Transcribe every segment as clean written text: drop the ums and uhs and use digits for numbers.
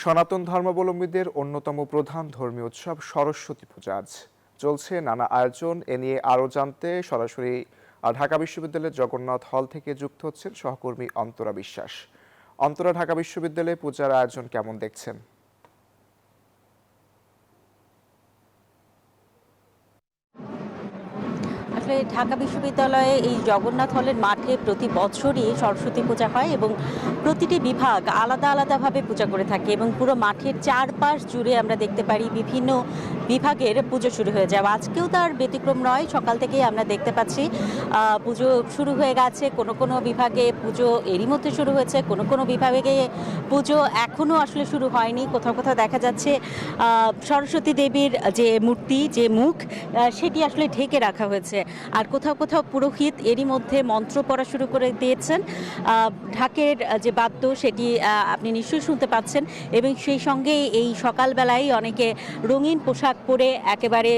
সনাতন ধর্মাবলম্বীদের অন্যতম প্রধান ধর্মীয় উৎসব সরস্বতী পূজা আজ চলছে নানা আয়োজন। এ নিয়ে আরও জানতে সরাসরি ঢাকা বিশ্ববিদ্যালয়ের জগন্নাথ হল থেকে যুক্ত হচ্ছেন সহকর্মী অন্তরা বিশ্বাস। অন্তরা, ঢাকা বিশ্ববিদ্যালয়ে পূজার আয়োজন কেমন দেখছেন? আসলে ঢাকা বিশ্ববিদ্যালয়ে এই জগন্নাথ হলের মাঠে প্রতি বছরই সরস্বতী পূজা হয় এবং প্রতিটি বিভাগ আলাদা আলাদাভাবে পূজা করে থাকে এবং পুরো মাঠের চারপাশ জুড়ে আমরা দেখতে পারি বিভিন্ন বিভাগের পুজো শুরু হয়ে যায়। আজকেও তার ব্যতিক্রম নয়। সকাল থেকেই আমরা দেখতে পাচ্ছি পুজো শুরু হয়ে গেছে। কোনো কোনো বিভাগে পুজো এরই মধ্যে শুরু হয়েছে, কোনো কোনো বিভাগে পুজো এখনও আসলে শুরু হয়নি। কোথাও কোথাও দেখা যাচ্ছে সরস্বতী দেবীর যে মূর্তি, যে মুখ, সেটি আসলে ঢেকে রাখা হয়েছে। আর কোথাও কোথাও পুরোহিত এরই মধ্যে মন্ত্র পড়া শুরু করে দিয়েছেন। ঢাকের যে বাদ্য সেটি আপনি নিশ্চয়ই শুনতে পাচ্ছেন এবং সেই সঙ্গে এই সকালবেলায় অনেকে রঙিন পোশাক পরে একেবারে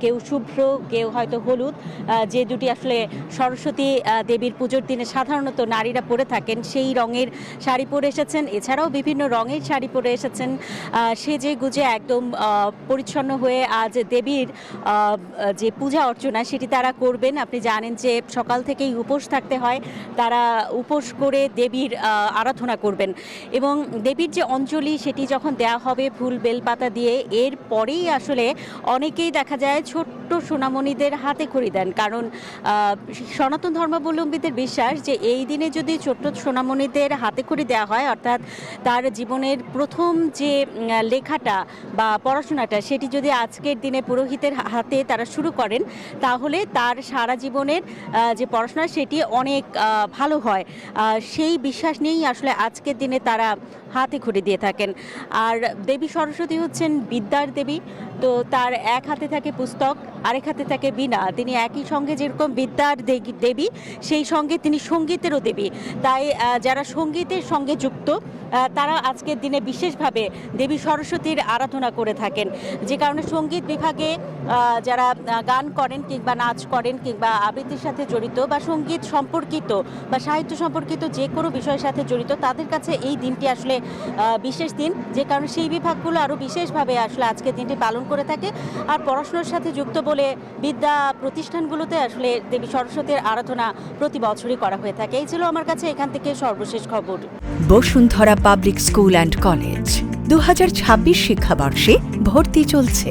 কেউ শুভ্র, কেউ হয়তো হলুদ, যে দুটি আসলে সরস্বতী দেবীর পুজোর দিনে সাধারণত নারীরা পরে থাকেন, সেই রঙের শাড়ি পরে এসেছেন। এছাড়াও বিভিন্ন রঙের শাড়ি পরে এসেছেন, সেজে গুজে একদম পরিচ্ছন্ন হয়ে আজ দেবীর যে পূজা অর্চনা সেটি তারা করবেন। আপনি জানেন যে সকাল থেকেই উপোস থাকতে হয়, তারা উপোস করে দেবীর আরাধনা করবেন এবং দেবীর যে অঞ্জলি সেটি যখন দেয়া হবে ফুল বেলপাতা দিয়ে, এর পরেই আসলে অনেকেই দেখা যায় ছোট্ট সোনামণিদের হাতে খড়ি দেন। কারণ সনাতন ধর্মাবলম্বীদের বিশ্বাস যে এই দিনে যদি ছোট্ট সোনামণিদের হাতে খড়ি দেওয়া হয়, অর্থাৎ তার জীবনের প্রথম যে লেখাটা বা পড়াশোনাটা সেটি যদি আজকের দিনে পুরোহিতের হাতে তারা শুরু করেন, তাহলে তার সারা জীবনের যে পড়াশোনা সেটি অনেক ভালো হয়। সেই বিশ্বাস নিয়েই আসলে আজকের দিনে তারা হাতে খড়ি দিয়ে থাকেন। আর দেবী সরস্বতী হচ্ছেন বিদ্যার দেবী। তো তার এক হাতে থাকে পুস্তক, আরেক হাতে থাকে বীণা। তিনি একই সঙ্গে যেরকম বিদ্যার দেবী, সেই সঙ্গে তিনি সঙ্গীতেরও দেবী। তাই যারা সঙ্গীতের সঙ্গে যুক্ত তারা আজকের দিনে বিশেষভাবে দেবী সরস্বতীর আরাধনা করে থাকেন। যে কারণে সঙ্গীত বিভাগে যারা গান করেন কিংবা নাচ করেন কিংবা আবৃত্তির সাথে জড়িত বা সঙ্গীত সম্পর্কিত বা সাহিত্য সম্পর্কিত যে কোনো বিষয়ের সাথে জড়িত, তাদের কাছে এই দিনটি আসলে বিশেষ দিন। যে কারণে সেই বিভাগগুলো আরও বিশেষভাবে আসলে আজকের দিনটি পালন করে থাকে। আর পড়াশোনার সাথে যুক্ত বলে বিদ্যা প্রতিষ্ঠানগুলোতে আসলে দেবী সরস্বতীর আরাধনা প্রতি বছরই করা হয়ে থাকে। এই ছিল আমার কাছে এখান থেকে সর্বশেষ খবর। Bashundhara public school and college 2026 শিক্ষাবর্ষে ভর্তি চলছে।